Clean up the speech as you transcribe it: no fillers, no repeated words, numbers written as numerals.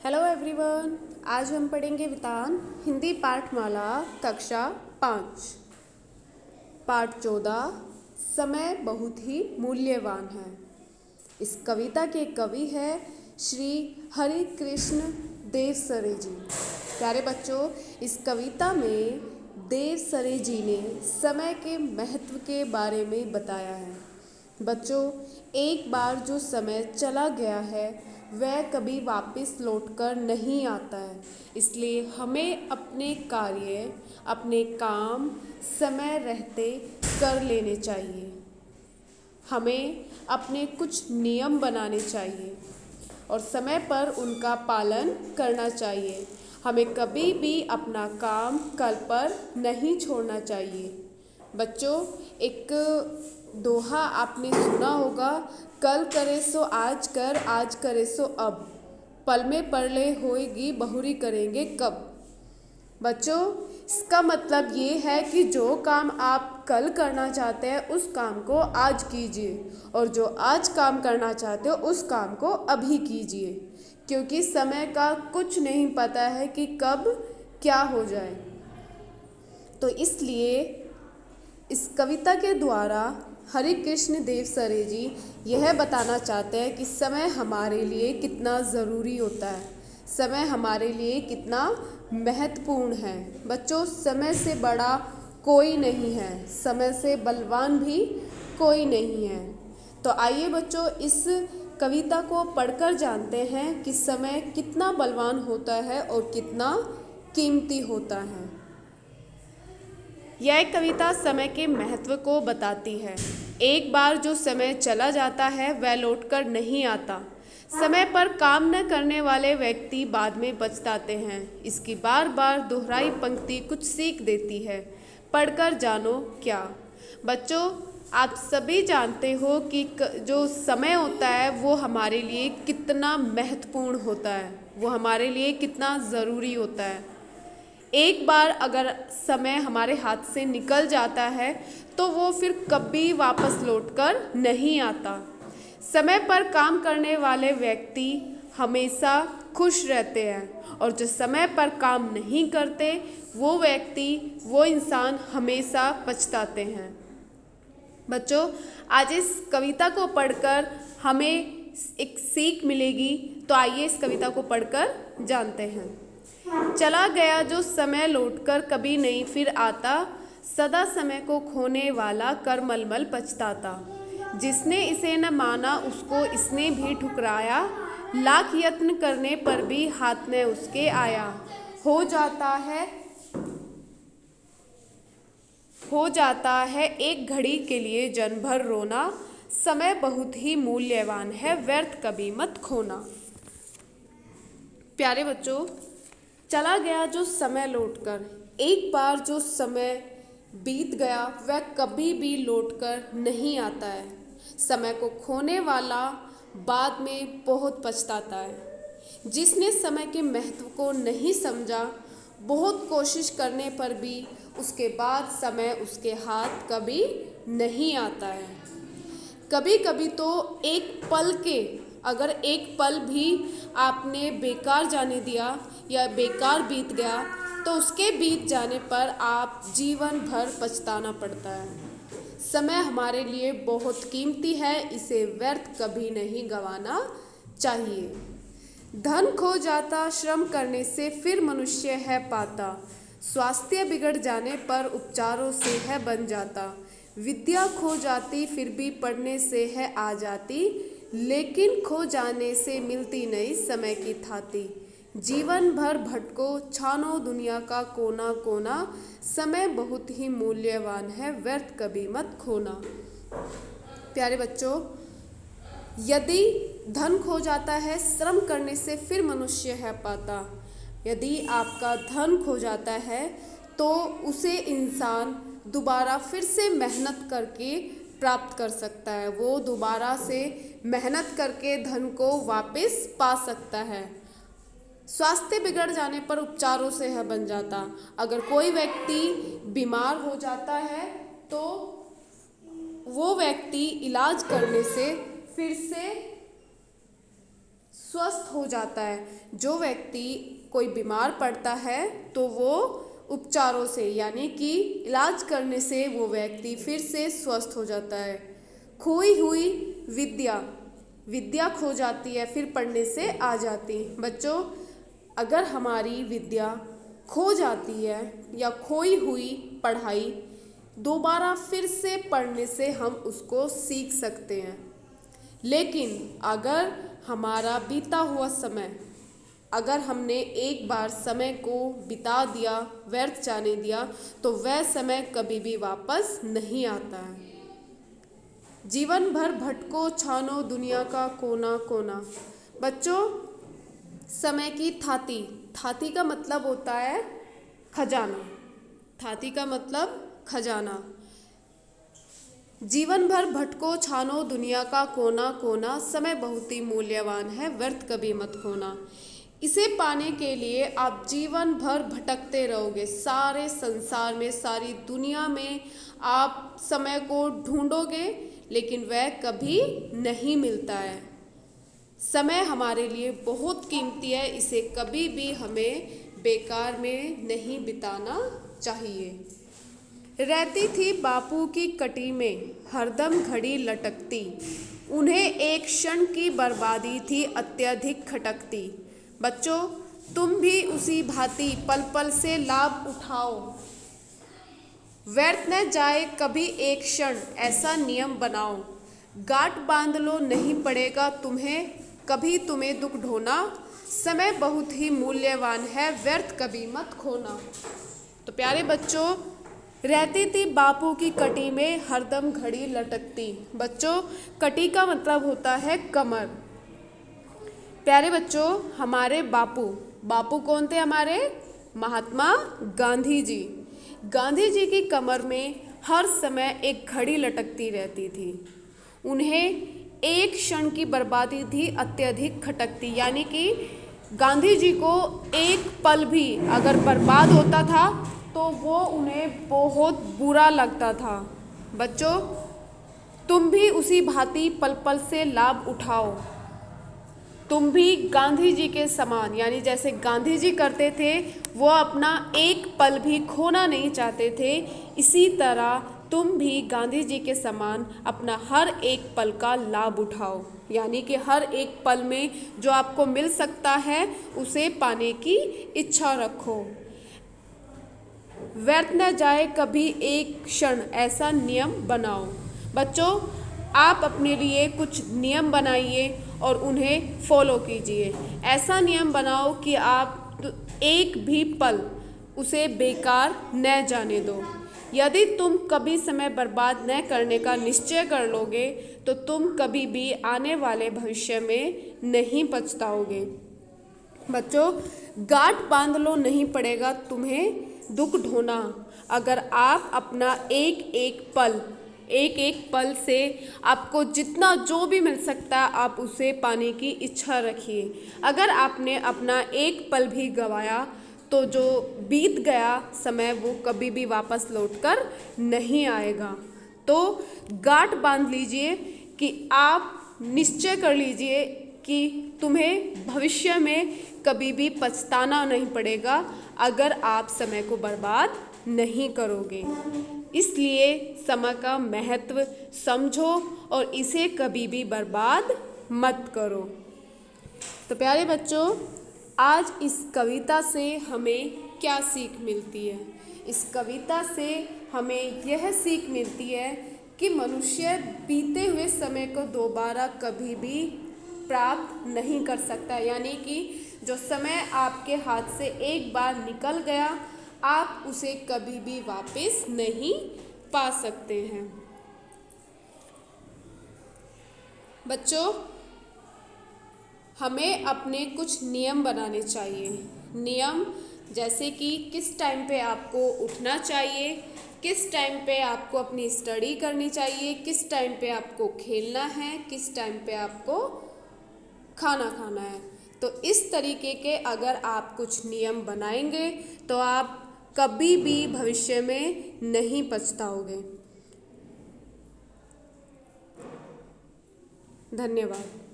Hello everyone. आज हम पढ़ेंगे वितान हिंदी पाठमाला कक्षा 5 पाठ 14 समय बहुत ही मूल्यवान है। इस कविता के कवि है श्री हरि कृष्ण देवसरे जी। प्यारे बच्चों, इस कविता में देवसरे जी ने समय के महत्व के बारे में बताया है। बच्चों, एक बार जो समय चला गया है वह कभी वापस लौटकर नहीं आता है, इसलिए हमें अपने कार्य, अपने काम समय रहते कर लेने चाहिए। हमें अपने कुछ नियम बनाने चाहिए और समय पर उनका पालन करना चाहिए। हमें कभी भी अपना काम कल पर नहीं छोड़ना चाहिए। बच्चों, एक दोहा आपने सुना होगा, कल करे सो आज कर, आज करे सो अब, पल में परले होएगी बहुरी करेंगे कब। बच्चों, इसका मतलब ये है कि जो काम आप कल करना चाहते हैं उस काम को आज कीजिए और जो आज काम करना चाहते हो उस काम को अभी कीजिए, क्योंकि समय का कुछ नहीं पता है कि कब क्या हो जाए। तो इसलिए इस कविता के द्वारा हरि कृष्ण देवसरे जी यह बताना चाहते हैं कि समय हमारे लिए कितना ज़रूरी होता है, समय हमारे लिए कितना महत्वपूर्ण है। बच्चों, समय से बड़ा कोई नहीं है, समय से बलवान भी कोई नहीं है। तो आइए बच्चों, इस कविता को पढ़कर जानते हैं कि समय कितना बलवान होता है और कितना कीमती होता है। यह कविता समय के महत्व को बताती है। एक बार जो समय चला जाता है वह लौटकर नहीं आता। समय पर काम न करने वाले व्यक्ति बाद में पछताते हैं। इसकी बार बार दोहराई पंक्ति कुछ सीख देती है, पढ़कर जानो क्या। बच्चों, आप सभी जानते हो कि जो समय होता है वो हमारे लिए कितना महत्वपूर्ण होता है, वो हमारे लिए कितना ज़रूरी होता है। एक बार अगर समय हमारे हाथ से निकल जाता है तो वो फिर कभी वापस लौटकर नहीं आता। समय पर काम करने वाले व्यक्ति हमेशा खुश रहते हैं और जो समय पर काम नहीं करते वो व्यक्ति, वो इंसान हमेशा पछताते हैं। बच्चों, आज इस कविता को पढ़कर हमें एक सीख मिलेगी, तो आइए इस कविता को पढ़कर जानते हैं। चला गया जो समय लौटकर कभी नहीं फिर आता, सदा समय को खोने वाला कर मलमल पछताता। जिसने इसे न माना उसको इसने भी ठुकराया, लाख यत्न करने पर भी हाथ न उसके आया। हो जाता है एक घड़ी के लिए जन्म भर रोना, समय बहुत ही मूल्यवान है व्यर्थ कभी मत खोना। प्यारे बच्चों, चला गया जो समय लौटकर, एक बार जो समय बीत गया वह कभी भी लौटकर नहीं आता है। समय को खोने वाला बाद में बहुत पछताता है। जिसने समय के महत्व को नहीं समझा, बहुत कोशिश करने पर भी उसके बाद समय उसके हाथ कभी नहीं आता है। कभी कभी तो अगर एक पल भी आपने बेकार जाने दिया या बेकार बीत गया तो उसके बीत जाने पर आप जीवन भर पछताना पड़ता है। समय हमारे लिए बहुत कीमती है, इसे व्यर्थ कभी नहीं गंवाना चाहिए। धन खो जाता श्रम करने से फिर मनुष्य है पाता, स्वास्थ्य बिगड़ जाने पर उपचारों से है बन जाता। विद्या खो जाती फिर भी पढ़ने से है आ जाती, लेकिन खो जाने से मिलती नहीं समय की थाती। जीवन भर भटको छानो दुनिया का कोना कोना, समय बहुत ही मूल्यवान है व्यर्थ कभी मत खोना। प्यारे बच्चों, यदि धन खो जाता है श्रम करने से फिर मनुष्य है पाता, यदि आपका धन खो जाता है तो उसे इंसान दोबारा फिर से मेहनत करके प्राप्त कर सकता है। वो दोबारा से मेहनत करके धन को वापस पा सकता है। स्वास्थ्य बिगड़ जाने पर उपचारों से है बन जाता। अगर कोई व्यक्ति बीमार हो जाता है तो वो व्यक्ति इलाज करने से फिर से स्वस्थ हो जाता है। जो व्यक्ति कोई बीमार पड़ता है तो वो उपचारों से यानी कि इलाज करने से वो व्यक्ति फिर से स्वस्थ हो जाता है। खोई हुई विद्या खो जाती है, फिर पढ़ने से आ जाती। बच्चों, अगर हमारी विद्या खो जाती है या खोई हुई पढ़ाई दोबारा फिर से पढ़ने से हम उसको सीख सकते हैं। लेकिन अगर हमारा बीता हुआ समय, अगर हमने एक बार समय को बिता दिया, व्यर्थ जाने दिया, तो वह समय कभी भी वापस नहीं आता है। जीवन भर भटको छानो दुनिया का कोना कोना। बच्चों, समय की थाती का मतलब होता है खजाना। थाती का मतलब खजाना। जीवन भर भटको छानो दुनिया का कोना कोना, समय बहुत ही मूल्यवान है, व्यर्थ कभी मत खोना। इसे पाने के लिए आप जीवन भर भटकते रहोगे, सारे संसार में, सारी दुनिया में आप समय को ढूंढोगे, लेकिन वह कभी नहीं मिलता है। समय हमारे लिए बहुत कीमती है, इसे कभी भी हमें बेकार में नहीं बिताना चाहिए। रहती थी बापू की कटी में हरदम घड़ी लटकती, उन्हें एक क्षण की बर्बादी थी अत्यधिक खटकती। बच्चों, तुम भी उसी भांति पल पल से लाभ उठाओ, व्यर्थ न जाए कभी एक क्षण, ऐसा नियम बनाओ। गांठ बांध लो, नहीं पड़ेगा कभी तुम्हें दुख ढोना, समय बहुत ही मूल्यवान है, व्यर्थ कभी मत खोना। तो प्यारे बच्चों, रहती थी बापू की कटी में हरदम घड़ी लटकती। बच्चों, कटी का मतलब होता है कमर। प्यारे बच्चों, हमारे बापू कौन थे? हमारे महात्मा गांधी जी। गांधी जी की कमर में हर समय एक घड़ी लटकती रहती थी, उन्हें एक क्षण की बर्बादी थी अत्यधिक खटकती, यानी कि गांधी जी को एक पल भी अगर बर्बाद होता था तो वो उन्हें बहुत बुरा लगता था। बच्चों, तुम भी उसी भांति पल पल से लाभ उठाओ, तुम भी गांधी जी के समान, यानी जैसे गांधी जी करते थे वो अपना एक पल भी खोना नहीं चाहते थे, इसी तरह तुम भी गांधी जी के समान अपना हर एक पल का लाभ उठाओ, यानी कि हर एक पल में जो आपको मिल सकता है उसे पाने की इच्छा रखो। व्यर्थ न जाए कभी एक क्षण, ऐसा नियम बनाओ। बच्चों, आप अपने लिए कुछ नियम बनाइए और उन्हें फॉलो कीजिए। ऐसा नियम बनाओ कि आप एक भी पल उसे बेकार न जाने दो। यदि तुम कभी समय बर्बाद न करने का निश्चय कर लोगे तो तुम कभी भी आने वाले भविष्य में नहीं पछताओगे। बच्चों, गांठ बांध लो, नहीं पड़ेगा तुम्हें दुख ढोना। अगर आप अपना एक एक पल से आपको जितना जो भी मिल सकता है आप उसे पाने की इच्छा रखिए। अगर आपने अपना एक पल भी गंवाया तो जो बीत गया समय वो कभी भी वापस लौटकर नहीं आएगा। तो गांठ बांध लीजिए कि आप निश्चय कर लीजिए कि तुम्हें भविष्य में कभी भी पछताना नहीं पड़ेगा अगर आप समय को बर्बाद नहीं करोगे। इसलिए समय का महत्व समझो और इसे कभी भी बर्बाद मत करो। तो प्यारे बच्चों, आज इस कविता से हमें क्या सीख मिलती है? इस कविता से हमें यह सीख मिलती है कि मनुष्य बीते हुए समय को दोबारा कभी भी प्राप्त नहीं कर सकता, यानी कि जो समय आपके हाथ से एक बार निकल गया आप उसे कभी भी वापस नहीं पा सकते हैं। बच्चों, हमें अपने कुछ नियम बनाने चाहिए। नियम जैसे कि किस टाइम पे आपको उठना चाहिए, किस टाइम पे आपको अपनी स्टडी करनी चाहिए, किस टाइम पे आपको खेलना है, किस टाइम पे आपको खाना खाना है। तो इस तरीके के अगर आप कुछ नियम बनाएंगे तो आप कभी भी भविष्य में नहीं पछताओगे। धन्यवाद।